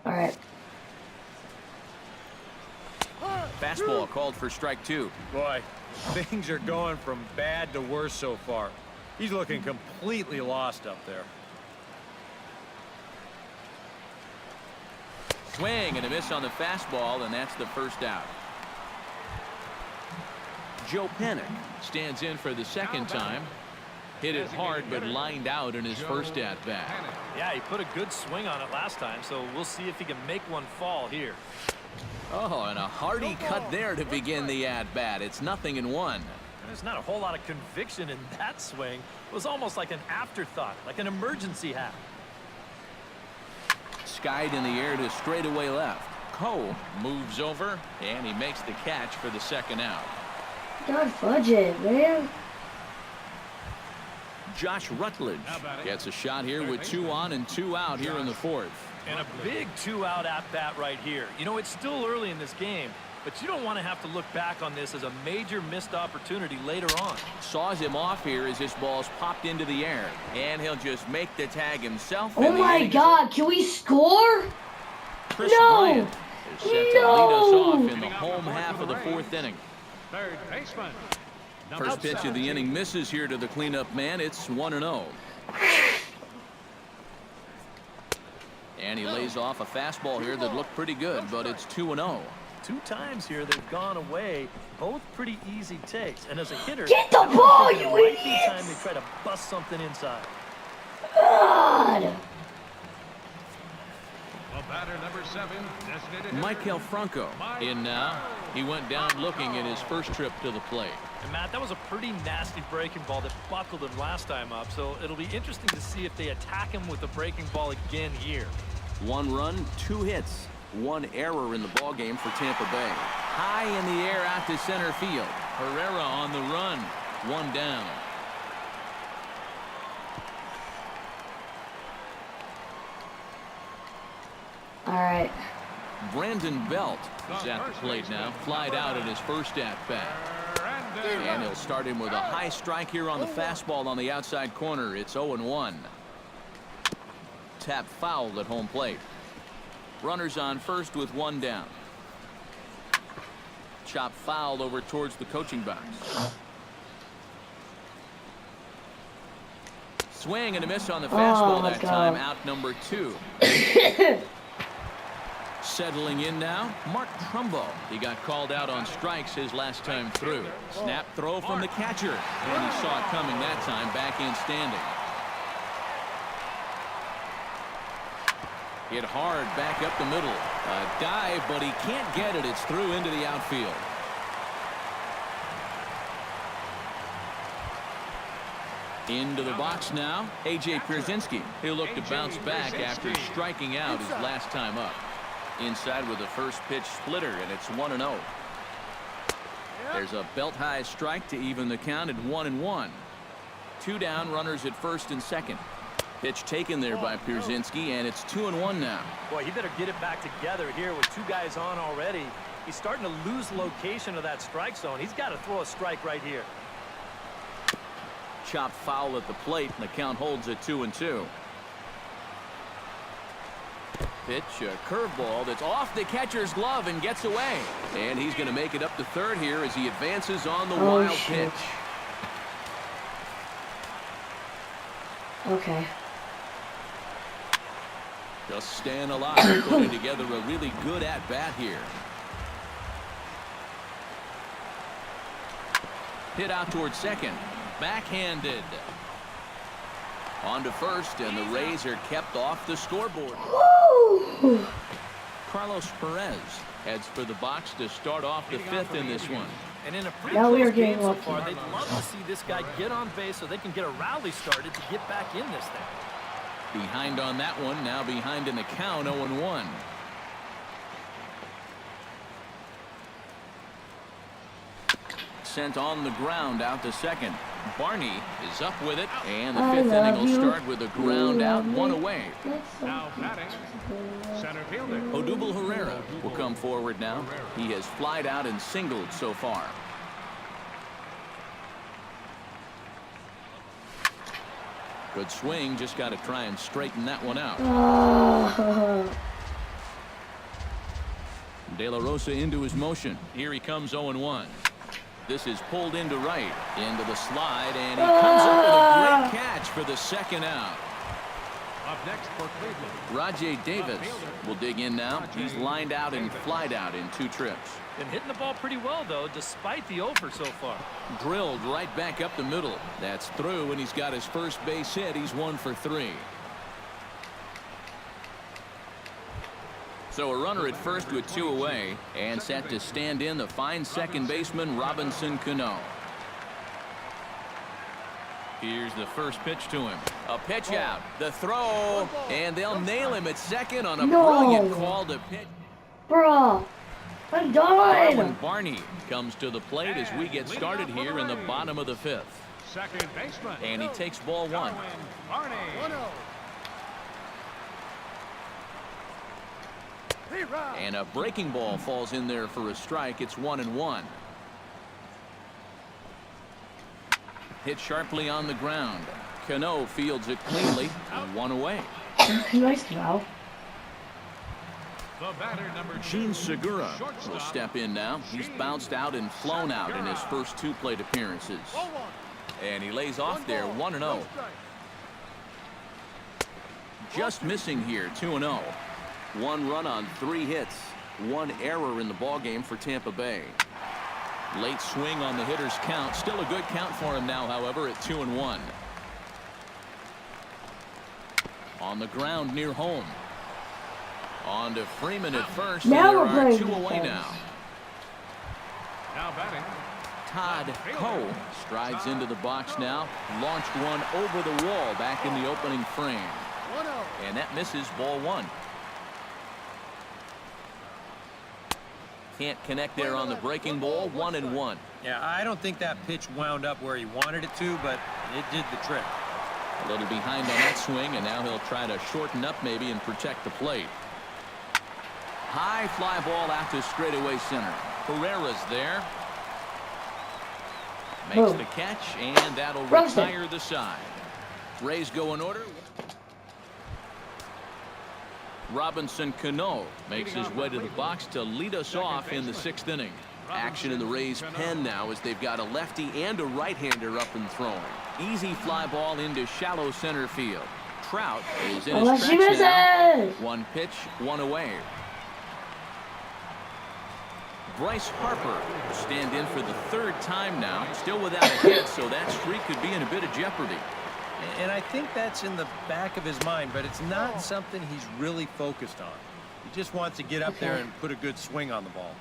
All right. Fastball called for strike 2. Boy, things are going from bad to worse so far. He's looking completely lost up there. Swing and a miss on the fastball, and that's the first out. Joe Pennick stands in for the second time. Hit it hard, but lined out in his first at-bat. Yeah, he put a good swing on it last time, so we'll see if he can make one fall here. Oh, and a hearty cut there to begin the at-bat. It's 0-1. There's not a whole lot of conviction in that swing. It was almost like an afterthought, like an emergency hat. Skied in the air to straightaway left. Cole moves over, and he makes the catch for the second out. God fudge it, man. Josh Rutledge gets a shot here with 2 on and 2 out here in the fourth. And a big 2-out at-bat right here. You know, it's still early in this game, but you don't want to have to look back on this as a major missed opportunity later on. Saws him off here as this ball's popped into the air, and he'll just make the tag himself. Oh my God, can we score? Chris Bryant is set to lead us off in the home half of the fourth inning. Third baseman. First pitch of the inning misses here to the cleanup man. It's 1-0. And he lays off a fastball here that looked pretty good, but it's 2-0. 2 times here they've gone away, both pretty easy takes. And as a hitter, Get the ball, you right idiots! time they try to bust something inside. God. Batter number 7, designated Michael Franco in now. He went down looking at his first trip to the plate. And Matt, that was a pretty nasty breaking ball that buckled him last time up, so it'll be interesting to see if they attack him with the breaking ball again here. 1 run, 2 hits, 1 error in the ballgame for Tampa Bay. High in the air out to center field. Herrera on the run. 1 down. All right. Brandon Belt is at the plate now. Flied out at his first at-bat. And he'll start him with a high strike here on the fastball on the outside corner. It's 0-1. Tap foul at home plate. Runners on first with 1 down. Chop foul over towards the coaching box. Swing and a miss on the fastball that time. Out number 2. Settling in now, Mark Trumbo. He got called out on strikes his last time through. Snap throw from the catcher, and he saw it coming that time. Back in standing. Hit hard back up the middle. A dive, but he can't get it. It's through into the outfield. Into the box now, A.J. Pierzynski. He'll look to bounce back after striking out his last time up. Inside with a first pitch splitter, and it's 1-0. There's a belt-high strike to even the count at 1-1. 2 down, runners at first and second. Pitch taken there by Pierzynski, and it's 2-1 now. Boy, he better get it back together here with 2 guys on already. He's starting to lose location of that strike zone. He's got to throw a strike right here. Chop foul at the plate, and the count holds at 2-2. Pitch, a curveball that's off the catcher's glove and gets away. And he's going to make it up to third here as he advances on the wild pitch. Okay. Just staying alive, putting together a really good at-bat here. Hit out towards second. Backhanded. On to first, and the Rays are kept off the scoreboard. Woo! Carlos Perez heads for the box to start off the 5th in this one. And in a pretty Now we are close getting game so lucky. far, they'd love to see this guy get on base so they can get a rally started to get back in this thing. Behind on that one, now behind in the count, 0-1. Sent on the ground out to second. Barney is up with it, and the 5th inning will start with a ground out, 1 away. Now batting, center fielder. Odubel Herrera will come forward now. He has flied out and singled so far. Good swing, just got to try and straighten that one out. De La Rosa into his motion. Here he comes 0-1. This is pulled into right, into the slide, and he comes up with a great catch for the second out. Up next for Cleveland. Rajay Davis will dig in now. He's lined out and flied out in 2 trips. Been hitting the ball pretty well, though, despite the over so far. Drilled right back up the middle. That's through, and he's got his first base hit. He's 1 for 3. So a runner at first with 2 away, and set to stand in the fine second baseman Robinson Cano. Here's the first pitch to him. A pitch out. The throw. And they'll nail him at second on a brilliant call to pitch. Bro, I'm Darwin done. Barney comes to the plate as we get started here in the bottom of the 5th. Second baseman. And he takes ball 1. Darwin Barney. And a breaking ball falls in there for a strike. It's 1-1. Hit sharply on the ground. Cano fields it cleanly. 1 away. Nice throw. The batter number 2. Gene Segura will Shortstop. step in now. He's bounced out and flown out in his first 2 plate appearances. And he lays off there 1-0. Just missing here 2-0. 1 run on 3 hits. 1 error in the ballgame for Tampa Bay. Late swing on the hitter's count. Still a good count for him now, however, at 2-1. On the ground near home. On to Freeman at first. Now we're and there are playing 2 away defense. now. Now batting. Todd Coe strides into the box now. Launched one over the wall back in the opening frame. And that misses ball 1. Can't connect there on the breaking ball. 1-1. Yeah, I don't think that pitch wound up where he wanted it to, but it did the trick. A little behind on that swing, and now he'll try to shorten up maybe and protect the plate. High fly ball out to straightaway center. Herrera's there. Makes the catch, and that'll retire the side. Rays go in order. Robinson Cano makes his way to the box to lead us off in the 6th inning. Action in the Rays' pen now as they've got a lefty and a right-hander up and throwing. Easy fly ball into shallow center field. Trout is in his tracks now. 1 pitch, 1 away. Bryce Harper will stand in for the 3rd time now. Still without a hit, so that streak could be in a bit of jeopardy. And I think that's in the back of his mind, but it's not something he's really focused on. He just wants to get up there and put a good swing on the ball.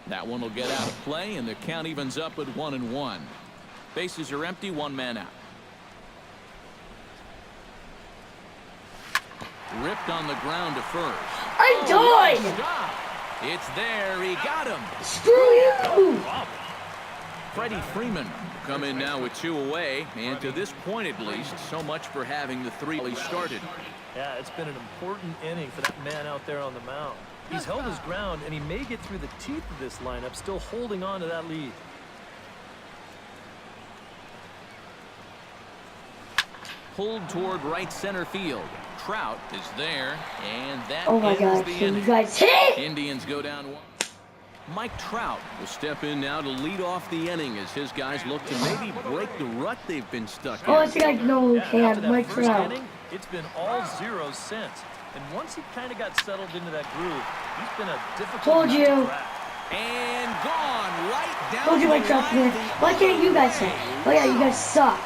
That one will get out of play, and the count evens up at 1-1. Bases are empty, 1 man out. Ripped on the ground to first. I died! Stop! It's there. He got him. Screw you! Freddie Freeman will come in now with 2 away, and to this point at least, so much for having the 3 he started. Yeah, it's been an important inning for that man out there on the mound. He's held his ground, and he may get through the teeth of this lineup, still holding on to that lead. Pulled toward right center field. Trout is there, and that Oh my ends God, the can you inning. guys hit? Indians go down 1. Mike Trout will step in now to lead off the inning as his guys look to maybe break the rut they've been stuck Oh, I in. think I know who After can. that Mike first Trout. inning, it's been all zeros since. And once he kind of got settled into that groove, he's been a difficult Told nut to you. crack. And gone right down Told you the Mike Trout's line. man. Why can't you guys say? Oh yeah, you guys suck.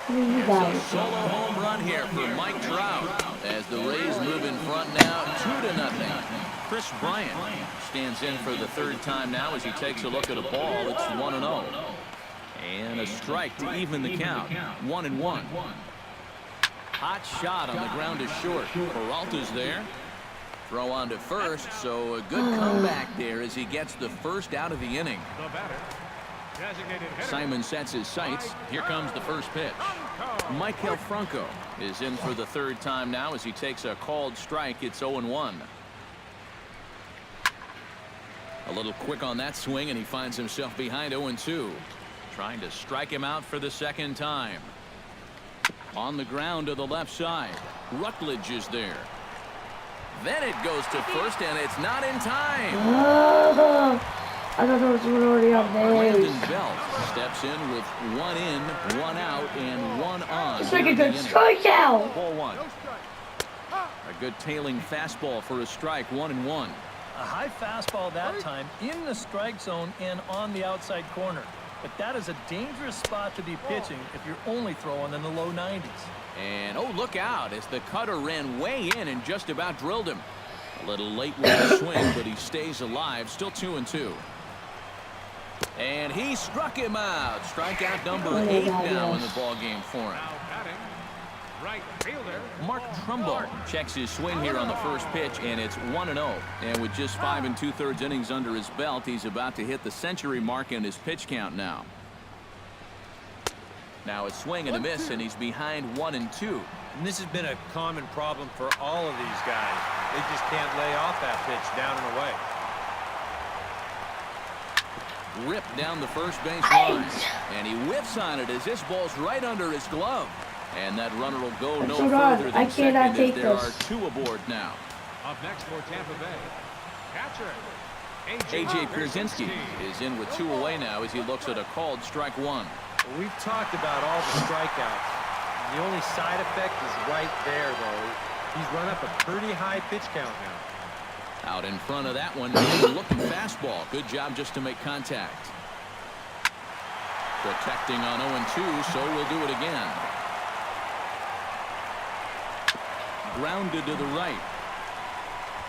Look at you guys. Solo home run here for Mike Trout as the Rays move in front now 2-0. Chris Bryant stands in for the 3rd time now as he takes a look at a ball. It's 1-0. And a strike to even the count. 1-1. Hot shot on the ground is short. Peralta's there. Throw on to first, so a good comeback there as he gets the first out of the inning. The batter. Designated hitter. Simon sets his sights. Here comes the first pitch. Michael Franco is in for the 3rd time now as he takes a called strike. It's 0-1. A little quick on that swing, and he finds himself behind 0-2. Trying to strike him out for the 2nd time. On the ground to the left side. Rutledge is there. Then it goes to first, and it's not in time. Oh, I thought there was one already on Brandon base. Belt steps in with 1 in, 1 out, and 1 on. It's like here a in the good inning. strikeout. Ball 1. A good tailing fastball for a strike, 1-1. A high fastball that time in the strike zone and on the outside corner. But that is a dangerous spot to be pitching if you're only throwing in the low 90s. And oh, look out as the cutter ran way in and just about drilled him. A little late with the swing, but he stays alive. Still 2-2. And he struck him out. Strikeout number 8 now in the ball game for him. Now batting, right fielder. Mark Trumbo checks his swing here on the first pitch, and it's 1-0. And with just 5 2/3 innings under his belt, he's about to hit the century mark in his pitch count now. Now a swing and a miss, and he's behind 1-2. And this has been a common problem for all of these guys. They just can't lay off that pitch down and away. Ripped down the first base line, and he whiffs on it as this ball's right under his glove. And that runner will go no so done. further I than cannot second as take there this. are 2 aboard now. Up next for Tampa Bay, catcher A.J. Pierzynski is in with 2 away now as he looks at a called strike 1. Well, we've talked about all the strikeouts. The only side effect is right there, though. He's run up a pretty high pitch count now. Out in front of that one, looking fastball. Good job just to make contact. Protecting on 0-2, so we'll do it again. Grounded to the right.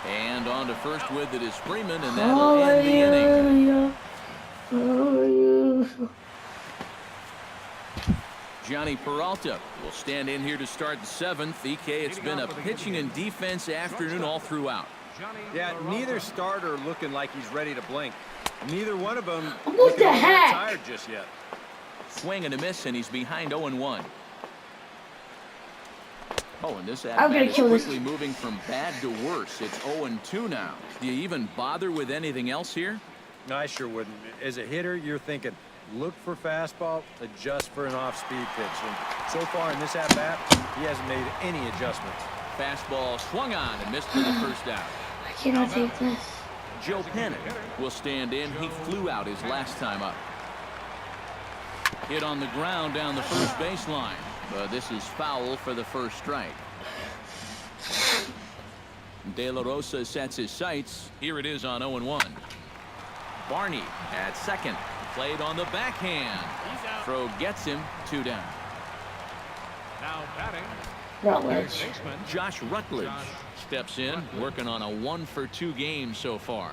And on to first with it is Freeman, and that'll end the inning. Johnny Peralta will stand in here to start the 7th. EK, it's been a pitching and defense afternoon all throughout. Yeah, neither starter looking like he's ready to blink. Neither one of them What looking the all that heck? tired just yet. Swing and a miss, and he's behind 0-1. Oh, and this I'm at-bat gonna is kill this. quickly moving from bad to worse. It's 0-2 now. Do you even bother with anything else here? No, I sure wouldn't. As a hitter, you're thinking, look for fastball, adjust for an off-speed pitch. And so far in this at-bat, he hasn't made any adjustments. Fastball swung on and missed for the first out. I cannot take this. Joe Pennant will stand in. He flew out his last time up. Hit on the ground down the first baseline. But this is foul for the first strike. De La Rosa sets his sights. Here it is on 0-1. Barney at second. Played on the backhand. Throw gets him. 2 down. now batting, Rutledge. baseman Josh Rutledge steps in, working on a 1-for-2 game so far.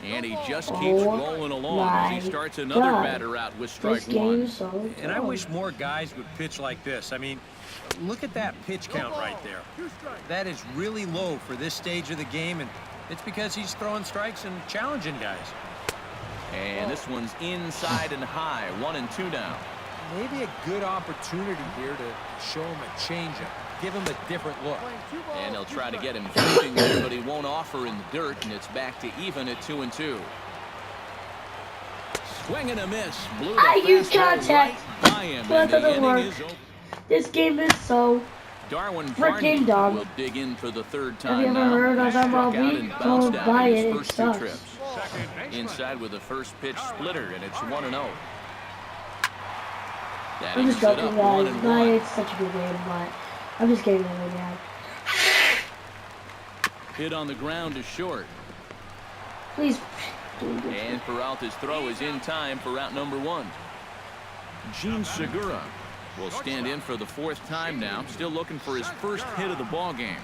And he just keeps rolling along as he starts another God. batter out with This strike game 1. is so And I good. wish more guys would pitch like this. I mean, look at that pitch count right there. That is really low for this stage of the game, and it's because he's throwing strikes and challenging guys. And this one's inside and high. 1-2 now. Maybe a good opportunity here to show him a changeup, give him a different look. And he'll try to get him flipping there, but he won't offer in the dirt, and it's back to even at 2-2. Swing and a miss. Blew the I used fastball contact, right by him, but it and the doesn't inning work. is over. This game is so. Darwin Freaking Barney dumb. will dig in for the 3rd Have time you ever now. heard of He struck out MLB? and bounced Don't out buy in it, his it first 2 sucks. trips. second baseman. Inside with the first pitch splitter, and it's 1-0. That I'm evens just it up joking, guys. 1-1. Bye, it's such a good game, but I'm just kidding right now. Hit on the ground is short. Please. And Peralta's throw is in time for out number 1. Gene Segura will stand in for the 4th time now, still looking for his first hit of the ball game.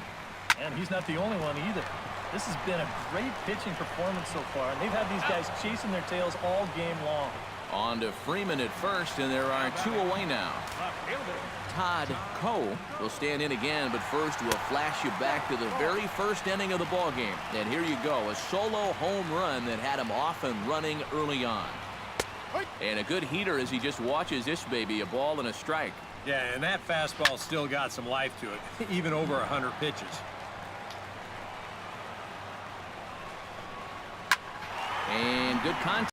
And he's not the only one either. This has been a great pitching performance so far, and they've had these guys chasing their tails all game long. On to Freeman at first, and there are 2 away now. Left fielder, Todd Coe will stand in again, but first we'll flash you back to the very first inning of the ball game. And here you go, a solo home run that had him off and running early on. And a good heater as he just watches this baby, a ball and a strike. Yeah, and that fastball still got some life to it, even over 100 pitches. And good contact.